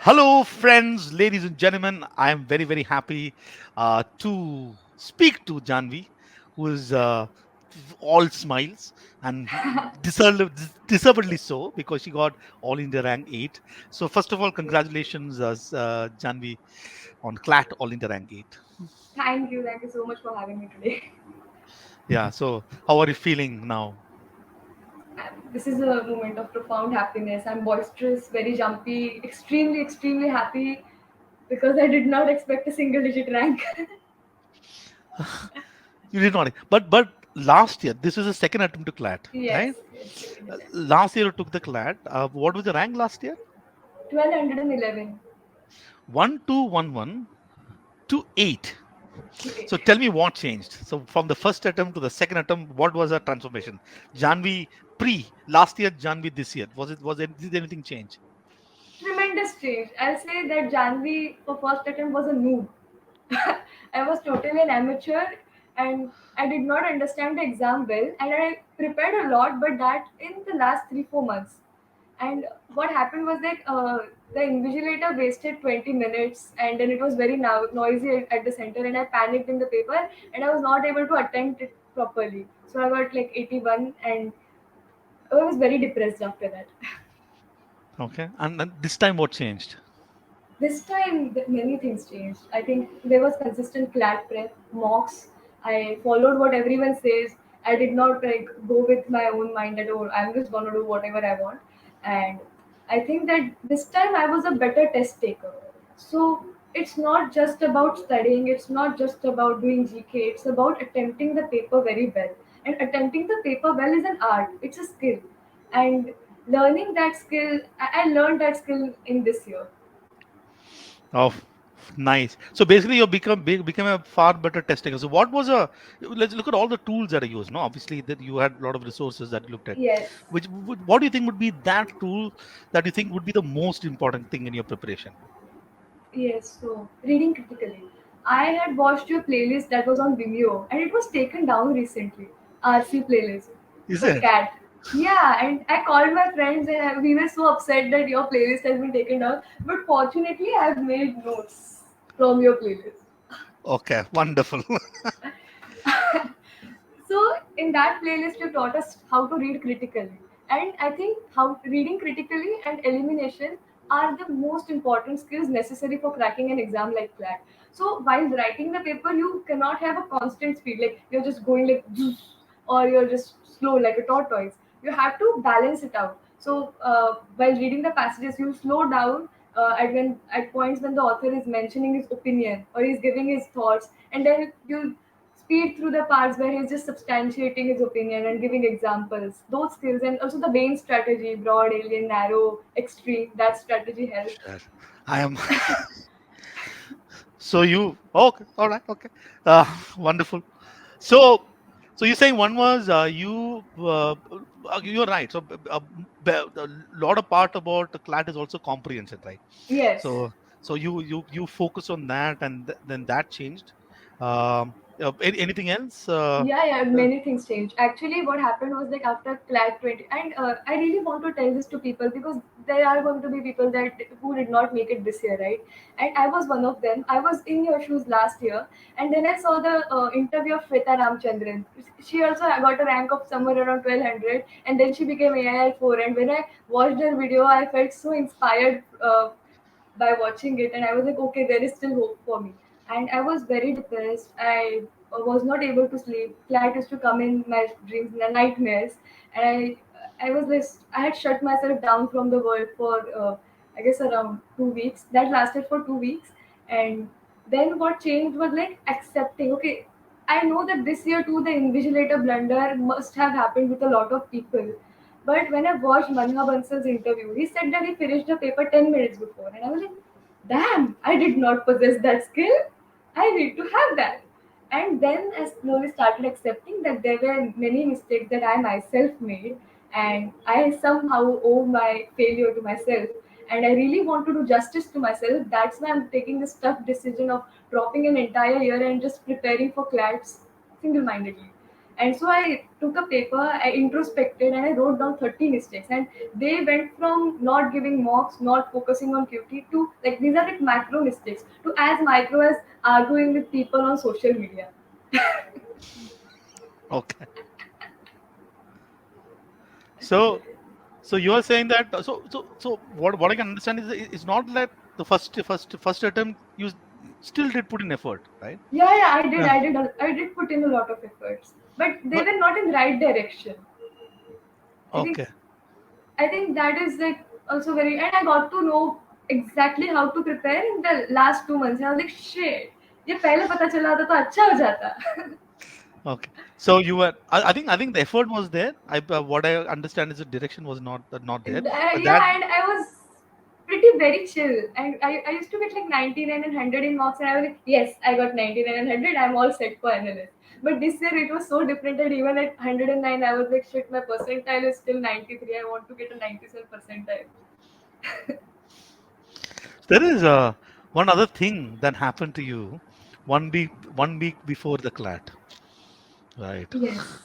Hello, friends, ladies and gentlemen. I am very, very happy to speak to Janvi, who is all smiles and deservedly so because she got All India rank 8. So, first of all, congratulations, Janvi, on CLAT All India rank 8. Thank you. Thank you so much for having me today. Yeah, so how are you feeling now? This is a moment of profound happiness. I'm boisterous, very jumpy, extremely, extremely happy because I did not expect a single digit rank. You did not, but last year, this is the second attempt to CLAT, right? Yes, yes, second attempt. Last year you took the CLAT. What was the rank last year? 1211 1211 to 8. to So 8. tell me what changed. So from the first attempt to the second attempt, what was that transformation? Janvi pre last year, Janvi this year. Did anything change? Tremendous change. I'll say that Janvi for first attempt was a noob. I was totally an amateur and I did not understand the exam well and I prepared a lot but that in the last 3 4 months. And what happened was that the invigilator wasted 20 minutes and then it was very noisy at the center and I panicked in the paper and I was not able to attempt it properly. So I got like 81 and I was very depressed after that. Okay. And this time what changed? This time, many things changed. I think there was consistent CLAT prep, mocks. I followed what everyone says. I did not like go with my own mind that oh, I'm just gonna do whatever I want. And I think that this time I was a better test taker. So it's not just about studying. It's not just about doing GK. It's about attempting the paper very well. And attempting the paper well is an art. It's a skill. And learning that skill, I learned that skill in this year. Oh, nice. So basically, you became a far better test taker. So what was a let's look at all the tools that I used. No, obviously that you had a lot of resources that you looked at. Yes. What do you think would be that tool that you think would be the most important thing in your preparation? Yes, so reading critically. I had watched your playlist that was on Vimeo and it was taken down recently. RC playlist Is for it? cat. Yeah, and I called my friends and we were so upset that your playlist has been taken down. But fortunately, I have made notes from your playlist. Okay, wonderful. So in that playlist, you taught us how to read critically, and I think how reading critically and elimination are the most important skills necessary for cracking an exam like CLAT. So while writing the paper, you cannot have a constant speed, like you're just going like, or you're just slow like a tortoise. You have to balance it out. So while reading the passages, you slow down at points when the author is mentioning his opinion or he's giving his thoughts, and then you speed through the parts where he's just substantiating his opinion and giving examples. Those skills and also the Bain strategy, broad, alien, narrow, extreme, that strategy helps. Sure. I am. So you okay? All right. Okay. Uh, Wonderful. So, so you're saying one was you're right. So a lot of part about the CLAT is also comprehension, right? Yes. So you focus on that, and then that changed. Anything else? Yeah, yeah, Uh, many things changed. Actually, what happened was like after CLAT 20, and I really want to tell this to people because there are going to be people that who did not make it this year, right? And I was one of them. I was in your shoes last year, and then I saw the interview of Shweta Ramchandran. She also got a rank of somewhere around 1200, and then she became AIL 4. And when I watched her video, I felt so inspired by watching it, and I was like, okay, there is still hope for me. And I was very depressed. I was not able to sleep. Flat used to come in my dreams, nightmares, and I was like, I had shut myself down from the world for I guess around 2 weeks. That lasted for 2 weeks, and then what changed was like accepting. Okay, I know that this year too the invigilator blunder must have happened with a lot of people. But when I watched Manha Bansal's interview, he said that he finished the paper 10 minutes before. And I was like, damn, I did not possess that skill. I need to have that. And then I slowly started accepting that there were many mistakes that I myself made. And I somehow owe my failure to myself. And I really want to do justice to myself. That's why I'm taking this tough decision of dropping an entire year and just preparing for CLATs single mindedly. And so I took a paper, I introspected, and I wrote down 30 mistakes. And they went from not giving mocks, not focusing on QT, to like these are like macro mistakes, to as micro as arguing with people on social media. Okay. So so you are saying that so what I can understand is it's not that the first attempt you still did put in effort, right? Yeah, yeah, I did, Yeah. I did put in a lot of efforts, but they But were not in right direction. I think okay. I think that is like also very, and I got to know exactly how to prepare in the last 2 months. And I was like, shit, ये पहले पता चला था तो अच्छा हो जाता. Okay. So you were. I think the effort was there. What I understand is the direction was not there. But that. Yeah, and I was pretty very chill. And I used to get like 99 and 100 in mocks, and I was like, yes, I got 99 and 100. I'm all set for analyst. But this year it was so different that even at 109, I was like, shit, my percentile is still 93. I want to get a 97 percentile. There is one other thing that happened to you 1 week before the CLAT, right? Yes.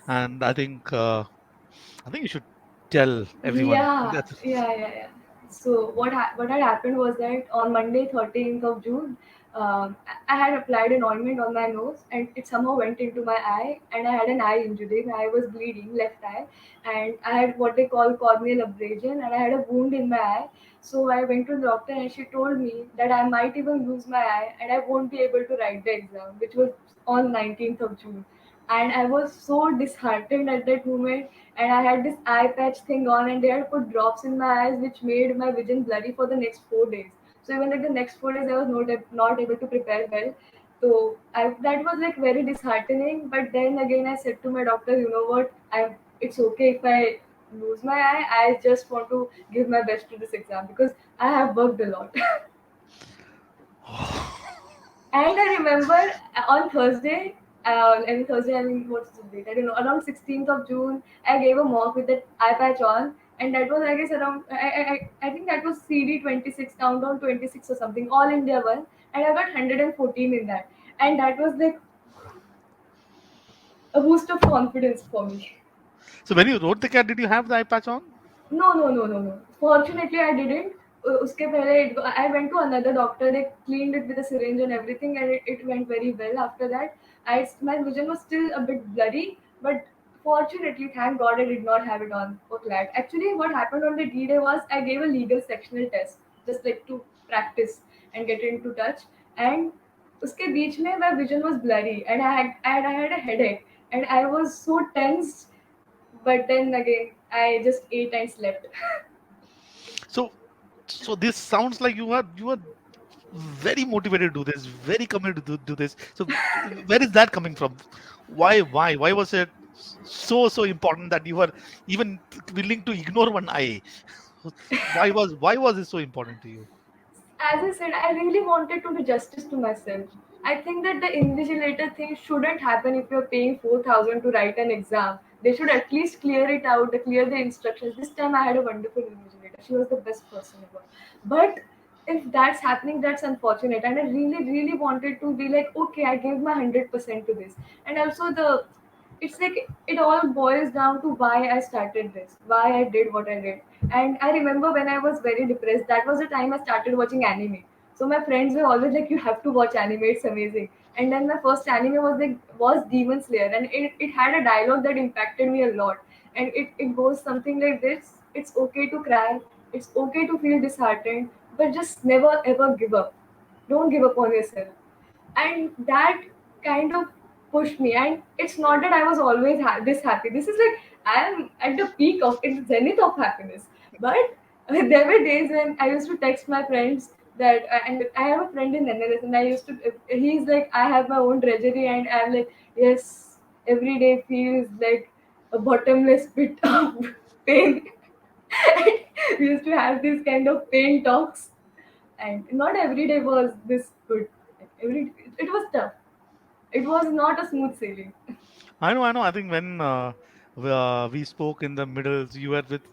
And I think you should tell everyone. Yeah, That's yeah. So what had happened was that on Monday, 13th of June, I had applied an ointment on my nose, and it somehow went into my eye, and I had an eye injury. My eye was bleeding, left eye, and I had what they call corneal abrasion, and I had a wound in my eye. So I went to the doctor, and she told me that I might even lose my eye, and I won't be able to write the exam, which was on 19th of June. And I was so disheartened at that moment, and I had this eye patch thing on, and they had put drops in my eyes, which made my vision blurry for the next 4 days. So even like the next 4 days, I was not able to prepare well. So that was like very disheartening. But then again, I said to my doctor, you know what? It's okay if I lose my eye. I just want to give my best to this exam because I have worked a lot. And I remember on Thursday, every Thursday, I mean, what's the date? I don't know, around 16th of June, I gave a mock with that eye patch on. And that was, I guess, around, I think that was CD 26, Countdown 26 or something, All India one. And I got 114 in that. And that was like a boost of confidence for me. so. When you wrote the CAT, did you have the eye patch on? No. Fortunately, I didn't. उसके पहले I went to another doctor. They cleaned it with a syringe and everything, and it went very well. After that, my vision was still a bit blurry, but fortunately, thank God, I did not have it on for CLAT. Actually, what happened on the D-Day was I gave a legal sectional test, just like to practice and get into touch. And उसके बीच में my vision was blurry, and I had a headache, and I was so tense, but then again, I just ate and slept. So so this sounds like you are very motivated to do this, very committed to do this. So where is that coming from? Why was it so important that you were even willing to ignore one eye? Why was it so important to you? As I said, I really wanted to do justice to myself. I think that the invigilator thing shouldn't happen if you're paying 4,000 to write an exam. They should at least clear it out, they clear the instructions. This time I had a wonderful invigilator. She was the best person ever. But if that's happening, that's unfortunate. And I really wanted to be like, okay, I gave my 100% to this. And also it's like it all boils down to why I started this, why I did what I did. And I remember when I was very depressed, that was the time I started watching anime. So my friends were always like, "You have to watch anime; it's amazing." And then my first anime was Demon Slayer, and it had a dialogue that impacted me a lot. And it goes something like this: "It's okay to cry, it's okay to feel disheartened, but just never ever give up. Don't give up on yourself." And that kind of pushed me. And it's not that I was always this happy. This is like I am at the peak of in the zenith of happiness. But there were days when I used to text my friends that and I have a friend in NLS, and I used to he's like, I have my own treasury, and I'm like, yes, every day feels like a bottomless pit of pain. And we used to have these kind of pain talks, and not every day was this good. Every it was tough. It was not a smooth sailing. I know. I think when we spoke in the middle, you were with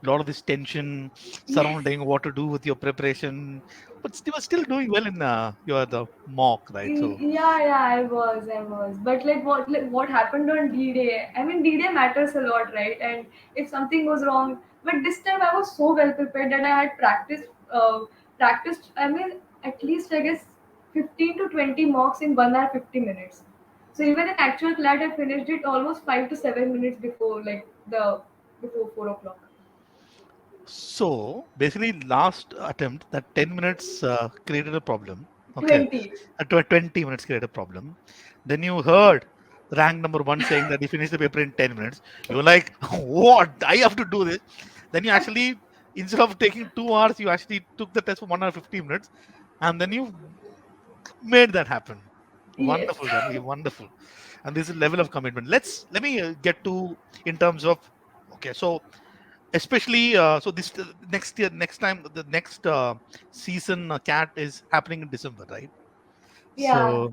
lot of this tension surrounding what to do with your preparation, but you were still doing well in your the mock, right? So Yeah, yeah, I was. But what happened on D-Day? I mean, D-Day matters a lot, right? And if something goes wrong, but this time I was so well prepared that I had practiced. I mean, at least I guess 15 to 20 mocks in 1 hour 50 minutes. So even in actual CLAT, I finished it almost 5 to 7 minutes before before 4 o'clock. So basically, last attempt, that 10 minutes created a problem. Okay. 20. 20 minutes created a problem. Then you heard rank number one saying that he finished the paper in 10 minutes. You were like, what? I have to do this. Then you actually, instead of taking 2 hours, you actually took the test for 1 hour 50 minutes. And then you made that happen. Yes. Wonderful, Janvi, wonderful. And this is level of commitment. Let me get to in terms of okay. So especially so this next year next time the next season cat is happening in December, right? Yeah.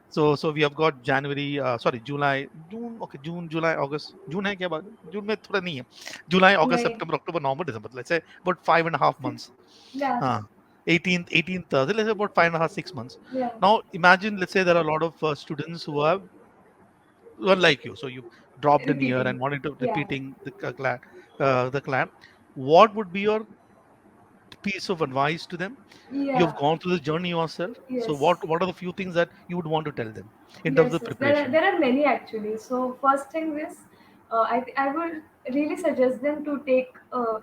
So we have got January, sorry, July, June, okay, June, July, August, June है क्या बात जून में थोड़ा नहीं है, July, August, नहीं. September, October, November, December, let's say about 5.5 months. Yeah. uh, 18th, let's say about 5.5 6 months. Yeah. Now imagine, let's say there are a lot of students who are like you, so you dropped in here Repeating. and wanted to Yeah. repeating the clap. What would be your piece of advice to them? You've Yeah. gone through this journey yourself, so Yes. what are the few things that you would want to tell them in terms Yes, of yes. There preparation? are many actually. So first thing is, I would really suggest them to take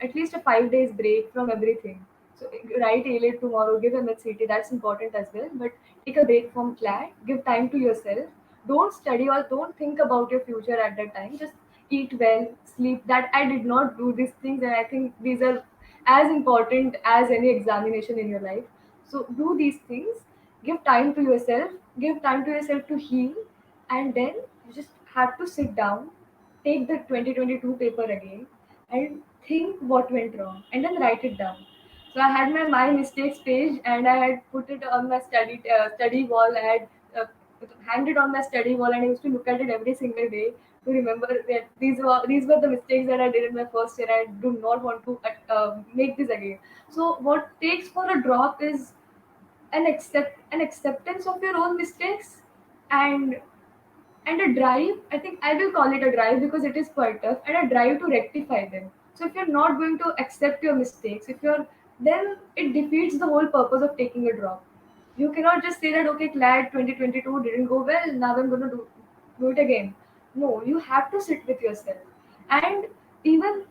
at least a 5 days break from everything. So write A-Late tomorrow, give MHCT, that's important as well. But take a break from CLAT, give time to yourself. Don't study or don't think about your future at that time. Just eat well, sleep. That I did not do these things, and I think these are as important as any examination in your life. So do these things, give time to yourself, give time to yourself to heal, and then you just have to sit down, take the 2022 paper again, and think what went wrong, and then write it down. So I had my mistakes page, and I had put it on my study wall. I had uh, hanged it on my study wall, and I used to look at it every single day to remember that these were the mistakes that I did in my first year. I do not want to make this again. So what takes for a drop is an acceptance of your own mistakes, and a drive. I think I will call it a drive because it is quite tough, and a drive to rectify them. So if you're not going to accept your mistakes, if you're then it defeats the whole purpose of taking a drop. You cannot just say that okay, glad 2022 didn't go well, now I'm going to do it again. No, you have to sit with yourself, and even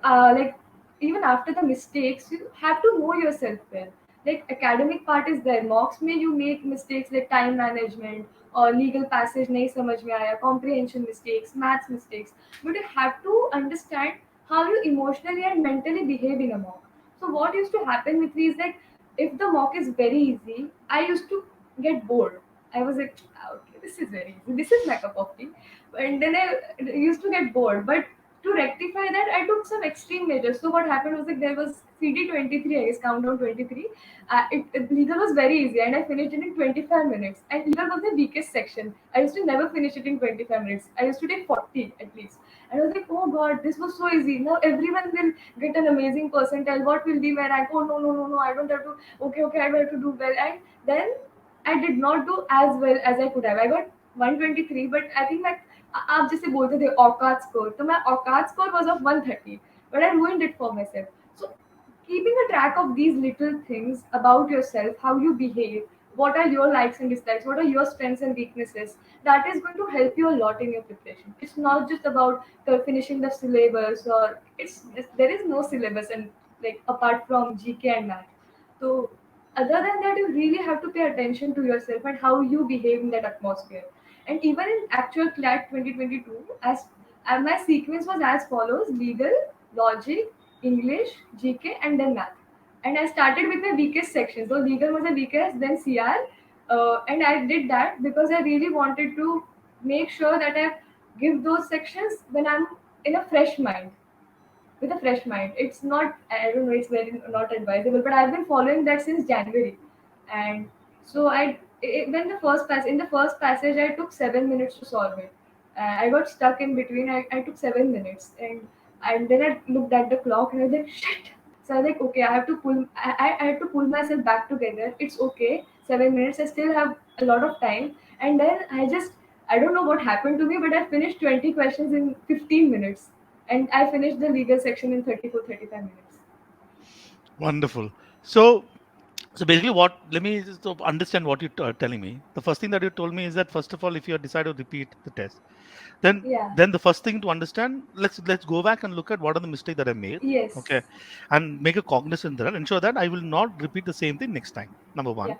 like even after the mistakes you have to know yourself well. Like academic part is there, mocks may you make mistakes like time management or legal passage nahi samajh mein aaya, comprehension mistakes, maths mistakes, but you have to understand how you emotionally and mentally behave in a mock. So what used to happen with me is like if the mock is very easy, I used to get bored. I was like, "Ah, okay, this is very easy, this is my cup of tea," and then I used to get bored. But to rectify that, I took some extreme measures. So what happened was like there was CD 23, I guess, countdown 23. Legal was very easy, and I finished it in 25 minutes. And legal was the weakest section. I used to never finish it in 25 minutes. I used to take 40 at least. And I was like, oh god, this was so easy. Now everyone will get an amazing percentile. What will be my rank? Oh no, no, no, no, I don't have to. Okay, okay, I have to do well. And then I did not do as well as I could have. I got 123, but I think my आप जैसे बोलते थे औकात score, तो मैं औकात score was of 130, but I ruined it for myself. So keeping a track of these little things about yourself, how you behave, what are your likes and dislikes, what are your strengths and weaknesses, that is going to help you a lot in your preparation. It's not just about finishing the syllabus, or it's just, there is no syllabus and like apart from GK and math. So other than that, you really have to pay attention to yourself and how you behave in that atmosphere. And even in actual CLAT 2022, as my sequence was as follows: legal, logic, English, GK, and then math. And I started with my weakest section. So legal was the weakest, then CR. And I did that because I really wanted to make sure that I give those sections when I'm in a fresh mind, with a fresh mind. It's not, I don't know, it's very not advisable, but I've been following that since January. And so when in the first passage, I took 7 minutes to solve it. I got stuck in between. I took 7 minutes, and And then I looked at the clock and I was like, shit. So I was like, okay, I have to pull. I had to pull myself back together. It's okay. 7 minutes. I still have a lot of time. And then I don't know what happened to me, but I finished 20 questions in 15 minutes, and I finished the legal section in 35 minutes. Wonderful. So basically, what let me just understand what you're telling me. The first thing that you told me is that first of all, if you decide to repeat the test, then Yeah. then the first thing to understand, let's go back and look at what are the mistakes that I made, Yes. okay, and make a cognizant that ensure that I will not repeat the same thing next time. Number Yeah. one.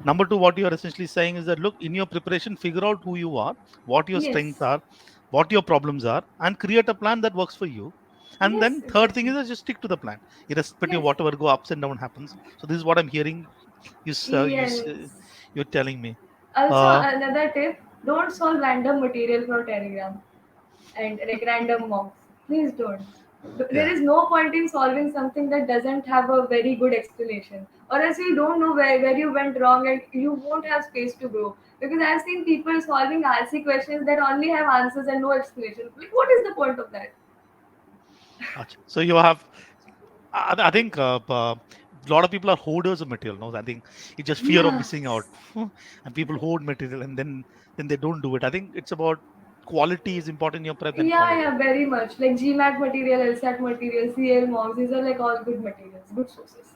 Number two, what you are essentially saying is that look, in your preparation, figure out who you are, what your strengths Yes. are, what your problems are, and create a plan that works for you. And Yes. then third thing is Exactly. that just stick to the plan, irrespective of Yes. whatever go ups and down happens. So this is what I'm hearing Yes. you're telling me. Also, Uh, another tip: don't solve random material for Telegram and like random mocks. Please don't. There yeah. is no point in solving something that doesn't have a very good explanation, or else you don't know where you went wrong and you won't have space to grow. Because I've seen people solving RC questions that only have answers and no explanation. Like, what is the point of that? Acha. So you have, I think a lot of people are hoarders of material. No, I think it's just fear of Yeah. missing out, and people hoard material and then they don't do it. I think it's about quality is important in your prep than Yeah, quantity. yeah, very much. Like GMAT material, LSAT material, CL mocks, these are like all good materials, good sources.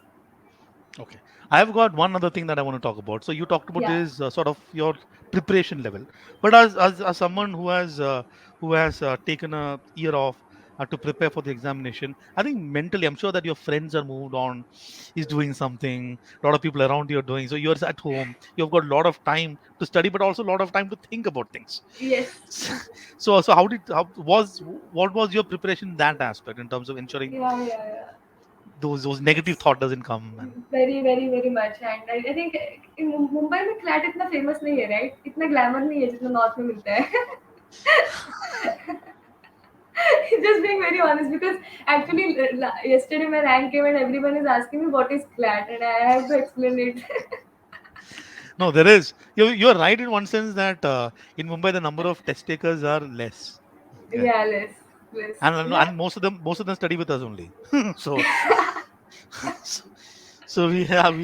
Okay. I've got one other thing that I want to talk about. So you talked about Yeah. this sort of your preparation level, but as someone who has taken a year off to prepare for the examination, I think mentally, I'm sure that your friends are moved on, is doing something. A lot of people around you are doing. So you're at home. You've got a lot of time to study, but also a lot of time to think about things. Yes. So what was your preparation in that aspect in terms of ensuring Yeah, yeah, yeah. those negative It's thought doesn't come and very, very, very much. And I think in Mumbai में CLAT इतना famous नहीं है, right? इतना glamour नहीं है जितना north में मिलता है. Just being very honest, because actually yesterday my rank came and everyone is asking me what is CLAT, and I have to explain it. No, there is. You're right in one sense that in Mumbai the number of test takers are less. Okay, Yeah, less, less. and Yeah, most of them study with us only. so, so so we have.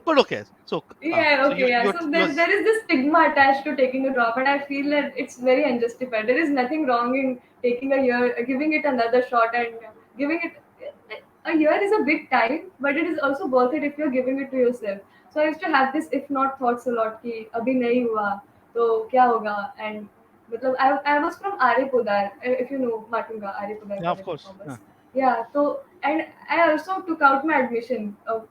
But okay. So yeah, so okay, yeah. So there is this stigma attached to taking a drop, and I feel that it's very unjustified. There is nothing wrong in taking a year, giving it another shot, and giving it a year is a big time, but it is also worth it if you're giving it to yourself. So I used to have this if not thoughts a lot कि अभी नहीं हुआ तो क्या होगा, and मतलब I was from Aripudar, if you know Matunga, Aripudar yeah, of College of course. Commerce. Yeah. Yeah, so and I also took out my admission of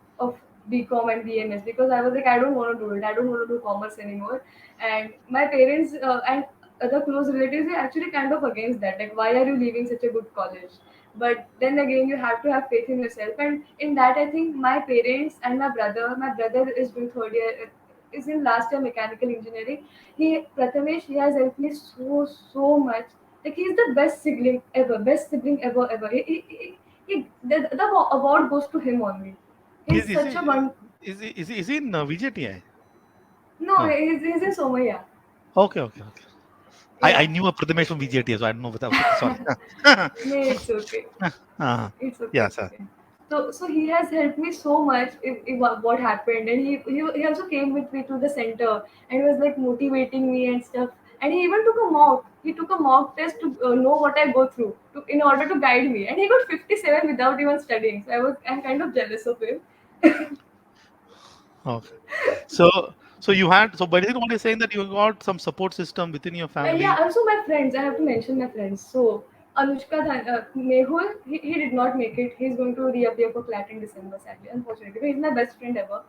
BCom and BMS because I was like, I don't want to do it. I don't want to do commerce anymore. And my parents and other close relatives are actually kind of against that. Like, why are you leaving such a good college? But then again, you have to have faith in yourself. And in that, I think my parents and my brother is doing third year, is in last year mechanical engineering. Prathamesh, he has helped me so much. Like, he's the best sibling ever. The award goes to him only. Is He's is such he a one. is he in VJTI? No, No. he's in Somaya. Okay. Okay. Okay. I Yeah. knew a Prademesh from VJTI, so I don't know without. Sorry. No, it's okay. uh, It's okay. yeah, It's sir. okay. So he has helped me so much if what happened, and he also came with me to the center and was like motivating me and stuff. And he even took a mock. He took a mock test to know what I go through in order to guide me. And he got 57 without even studying. So I'm kind of jealous of him. Okay. So but what you're saying that you got some support system within your Yeah, family. also my friends. I have to mention my friends. So Mehul, he did not make it. He's going to reappear for CLAT in December, sadly, unfortunately. But he's my best friend ever.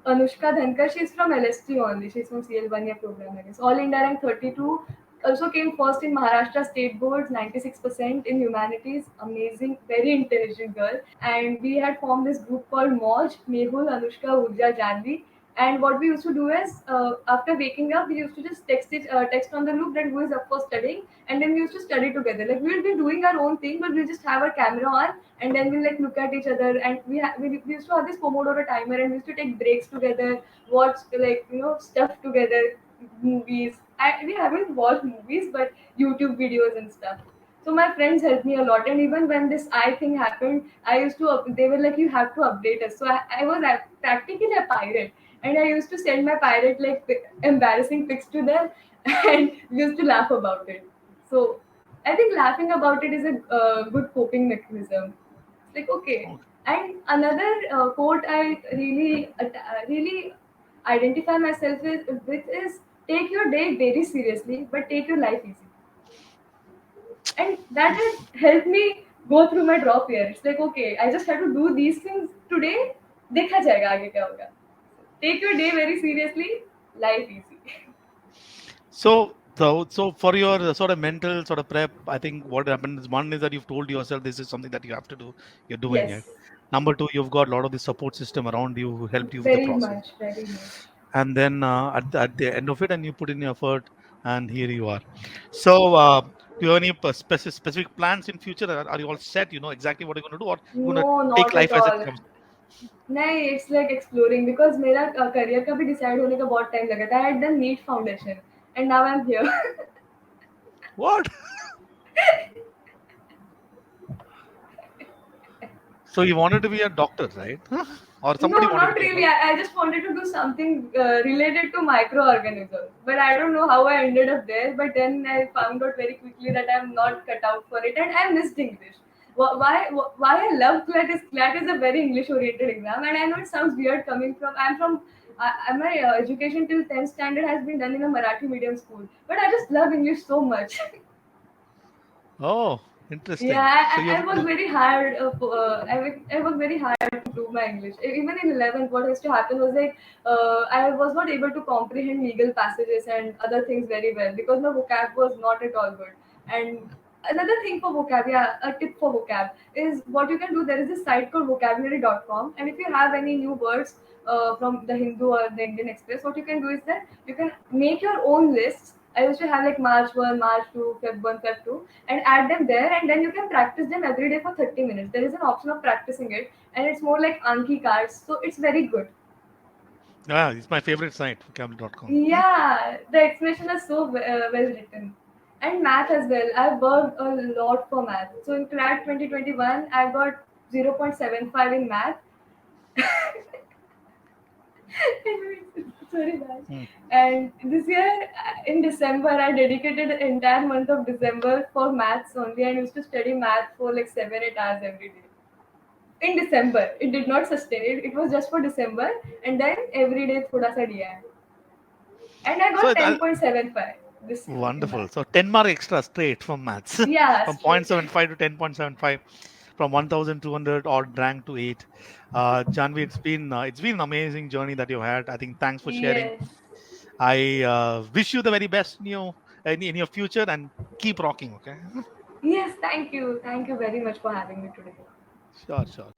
Anushka Dhankar, she's from LST only. She's from CL1 year program, I guess. All India rank 32. Also came first in Maharashtra State Boards, 96% in humanities. Amazing, very intelligent girl. And we had formed this group called Moj, Mehul, Anushka, Urja, Janhavi. And what we used to do is, after waking up, we used to just text on the loop that who is up for studying, and then we used to study together. Like, we'll be doing our own thing, but we'll just have our camera on, and then we'll like look at each other. And we used to have this Pomodoro timer, and we used to take breaks together, watch like stuff together, movies. We haven't watched movies, but YouTube videos and stuff. So my friends helped me a lot, and even when this eye thing happened, I used to. They were like, "You have to update us." So I was practically a pirate, and I used to send my pirate like embarrassing pics to them, and we used to laugh about it. So I think laughing about it is a good coping mechanism. It's like okay. Okay. And another quote I really identify myself with is take your day very seriously, but take your life easy. And that has helped me go through my drop year. It's like okay, I just have to do these things today. देखा जाएगा आगे क्या होगा. Take your day very seriously, life easy. So for your sort of mental sort of prep, I think what happened is one is that you've told yourself this is something that you have to do. You're doing it. Yes, Number two, you've got a lot of the support system around you who helped you with the very process. much, very much. And then at the end of it, and you put in your effort, and here you are. So, do you have any specific plans in future? Are you all set? You know exactly what you're going to do, or you're going to No, take not at life as it all. comes? नहीं, it's like exploring because मेरा career का भी decide होने का बहुत time लगा था. I had done NEET foundation and now I'm here. What? So you wanted to be a doctor, right? Or somebody No, wanted to not be a really. doctor? I just wanted to do something related to microorganisms. But I don't know how I ended up there. But then I found out very quickly that I'm not cut out for it. And I missed English. Why I love CLAT is a very English oriented exam. And I know it sounds weird coming from, my education till 10th standard has been done in a Marathi medium school. But I just love English so much. Oh, Yeah, interesting. So I work very hard. I work very hard to improve my English. Even in 11th, what used to happen was like I was not able to comprehend legal passages and other things very well because my vocab was not at all good. And another thing for vocab, yeah, a tip for vocab is what you can do. There is this site called vocabulary.com, and if you have any new words from the Hindu or the Indian Express, what you can do is that you can make your own lists. I used to have like March 1, March 2, Feb 1, Feb 2, and add them there, and then you can practice them every day for 30 minutes. There is an option of practicing it, and it's more like Anki cards, so it's very good. it's my favorite site, vocab.com. Yeah, the explanation is so well written. And math as well. I've worked a lot for math. So in CLAT 2021, I got 0.75 in math. Sorry, man. Hmm. And this year, in December, I dedicated the entire month of December for maths only. I used to study math for like 7 8 hours every day. In December, it did not sustain. It was just for December, and then every day thoda sa diya hai. And I So got that, 10.75 this year in wonderful. math. So 10 mark extra straight from maths, Yeah, from straight. 0.75 to 10.75, from 1,200 odd rank to 8. Janvi, it's been an amazing journey that you had. I think thanks for sharing. Yes. I wish you the very best in your future, and keep rocking. Okay. Yes, thank you. Thank you very much for having me today. Sure, sure.